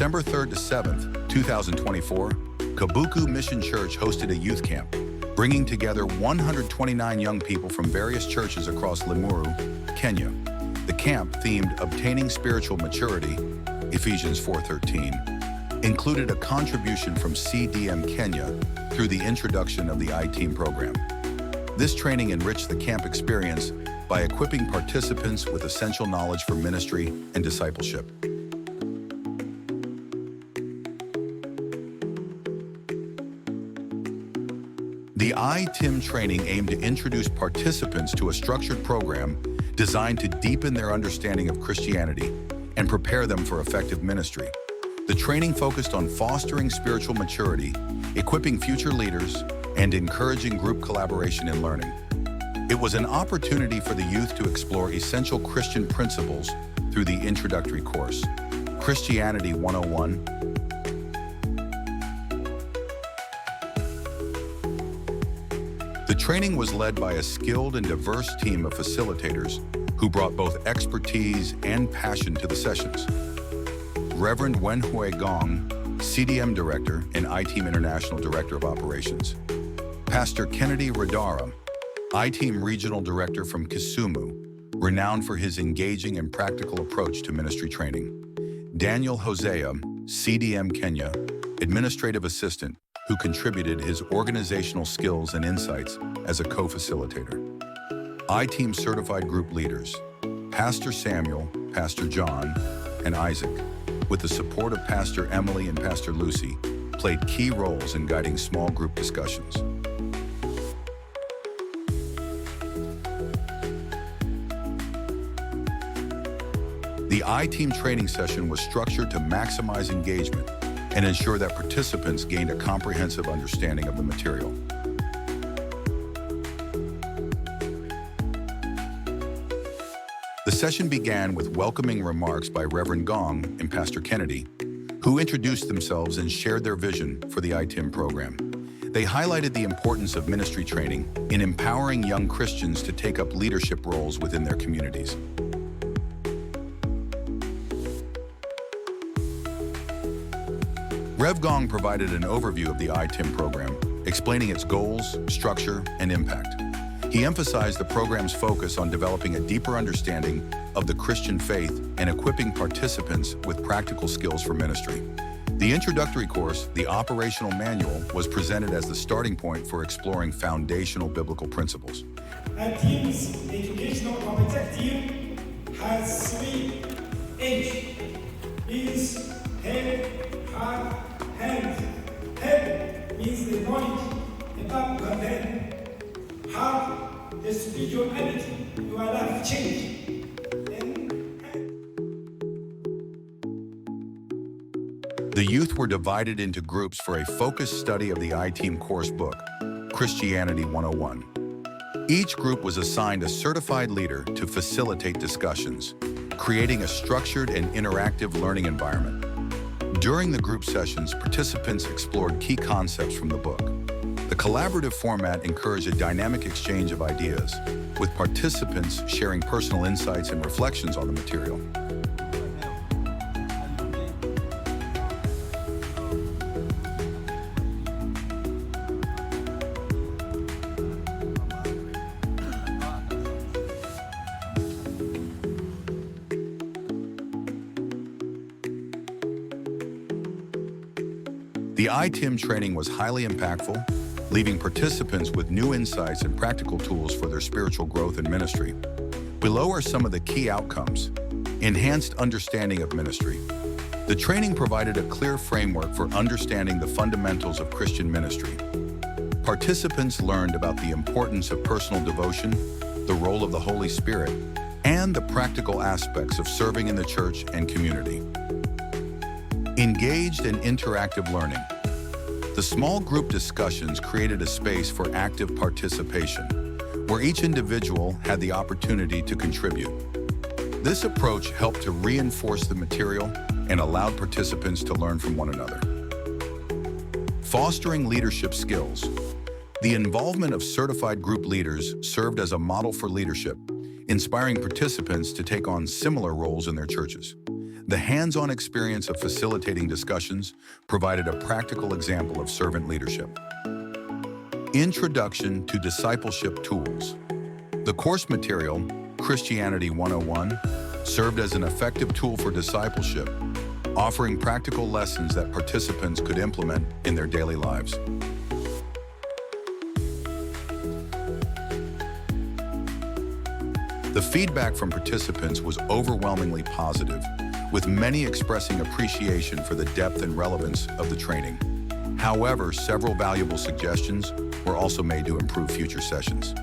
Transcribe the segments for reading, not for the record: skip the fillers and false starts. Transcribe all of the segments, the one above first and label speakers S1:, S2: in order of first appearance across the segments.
S1: December 3rd to 7th, 2024, Kabuku Mission Church hosted a youth camp, bringing together 129 young people from various churches across Limuru, Kenya. The camp, themed Obtaining Spiritual Maturity, Ephesians 4:13, included a contribution from CDM Kenya through the introduction of the iTIM program. This training enriched the camp experience by equipping participants with essential knowledge for ministry and discipleship. The iTIM training aimed to introduce participants to a structured program designed to deepen their understanding of Christianity and prepare them for effective ministry. The training focused on fostering spiritual maturity, equipping future leaders, and encouraging group collaboration and learning. It was an opportunity for the youth to explore essential Christian principles through the introductory course, Christianity 101. The training was led by a skilled and diverse team of facilitators who brought both expertise and passion to the sessions. Reverend Wenhui Gong, CDM Director and iTIM International Director of Operations. Pastor Kennedy Radara, iTIM Regional Director from Kisumu, renowned for his engaging and practical approach to ministry training. Daniel Hosea, CDM Kenya, Administrative Assistant, who contributed his organizational skills and insights as a co-facilitator. iTIM Certified Group Leaders, Pastor Samuel, Pastor John, and Isaac, with the support of Pastor Emily and Pastor Lucy, played key roles in guiding small group discussions. The iTIM training session was structured to maximize engagement and ensure that participants gained a comprehensive understanding of the material. The session began with welcoming remarks by Reverend Gong and Pastor Kennedy, who introduced themselves and shared their vision for the iTIM program. They highlighted the importance of ministry training in empowering young Christians to take up leadership roles within their communities. Rev Gong provided an overview of the iTIM program, explaining its goals, structure, and impact. He emphasized the program's focus on developing a deeper understanding of the Christian faith and equipping participants with practical skills for ministry. The introductory course, the operational manual, was presented as the starting point for exploring foundational biblical principles.
S2: iTIM's educational objective has 3 H. Is head, heart, hand. Head means the knowledge about the head. Heart, the spirituality, your life change.
S1: The youth were divided into groups for a focused study of the iTIM course book, Christianity 101. Each group was assigned a certified leader to facilitate discussions, creating a structured and interactive learning environment. During the group sessions, participants explored key concepts from the book. The collaborative format encouraged a dynamic exchange of ideas, with participants sharing personal insights and reflections on the material. The iTIM training was highly impactful, leaving participants with new insights and practical tools for their spiritual growth and ministry. Below are some of the key outcomes. Enhanced understanding of ministry. The training provided a clear framework for understanding the fundamentals of Christian ministry. Participants learned about the importance of personal devotion, the role of the Holy Spirit, and the practical aspects of serving in the church and community. Engaged and interactive learning. The small group discussions created a space for active participation, where each individual had the opportunity to contribute. This approach helped to reinforce the material and allowed participants to learn from one another. Fostering leadership skills. The involvement of certified group leaders served as a model for leadership, inspiring participants to take on similar roles in their churches. The hands-on experience of facilitating discussions provided a practical example of servant leadership. Introduction to Discipleship Tools. The course material, Christianity 101, served as an effective tool for discipleship, offering practical lessons that participants could implement in their daily lives. The feedback from participants was overwhelmingly positive, with many expressing appreciation for the depth and relevance of the training. However, several valuable suggestions were also made to improve future sessions.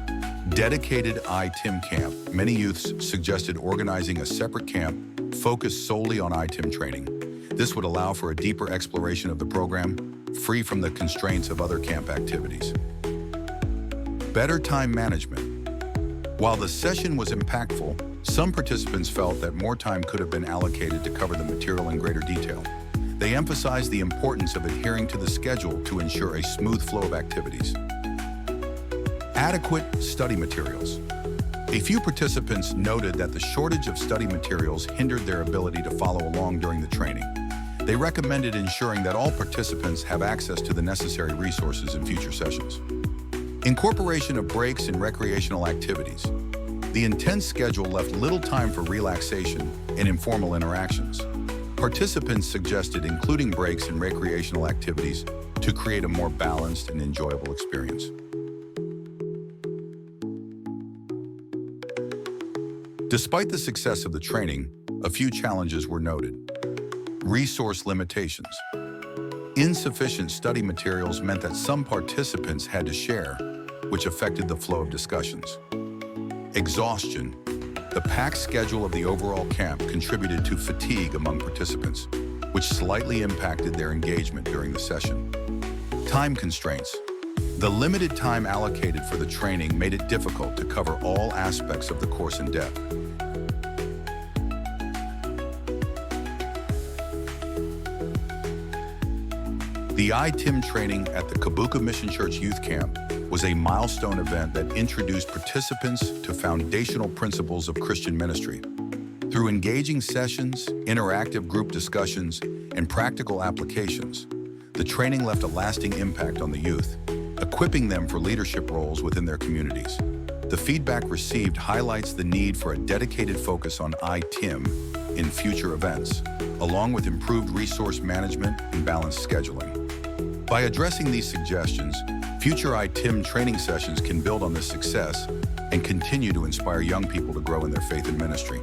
S1: Dedicated iTIM camp. Many youths suggested organizing a separate camp focused solely on iTIM training. This would allow for a deeper exploration of the program, free from the constraints of other camp activities. Better time management. While the session was impactful, some participants felt that more time could have been allocated to cover the material in greater detail. They emphasized the importance of adhering to the schedule to ensure a smooth flow of activities. Adequate study materials. A few participants noted that the shortage of study materials hindered their ability to follow along during the training. They recommended ensuring that all participants have access to the necessary resources in future sessions. Incorporation of breaks and recreational activities. The intense schedule left little time for relaxation and informal interactions. Participants suggested including breaks and recreational activities to create a more balanced and enjoyable experience. Despite the success of the training, a few challenges were noted. Resource limitations. Insufficient study materials meant that some participants had to share, which affected the flow of discussions. Exhaustion. The packed schedule of the overall camp contributed to fatigue among participants, which slightly impacted their engagement during the session. Time constraints. The limited time allocated for the training made it difficult to cover all aspects of the course in depth. The iTIM training at the Kabuku Mission Church Youth Camp was a milestone event that introduced participants to foundational principles of Christian ministry. Through engaging sessions, interactive group discussions, and practical applications, the training left a lasting impact on the youth, equipping them for leadership roles within their communities. The feedback received highlights the need for a dedicated focus on iTIM in future events, along with improved resource management and balanced scheduling. By addressing these suggestions, future iTIM training sessions can build on this success and continue to inspire young people to grow in their faith and ministry.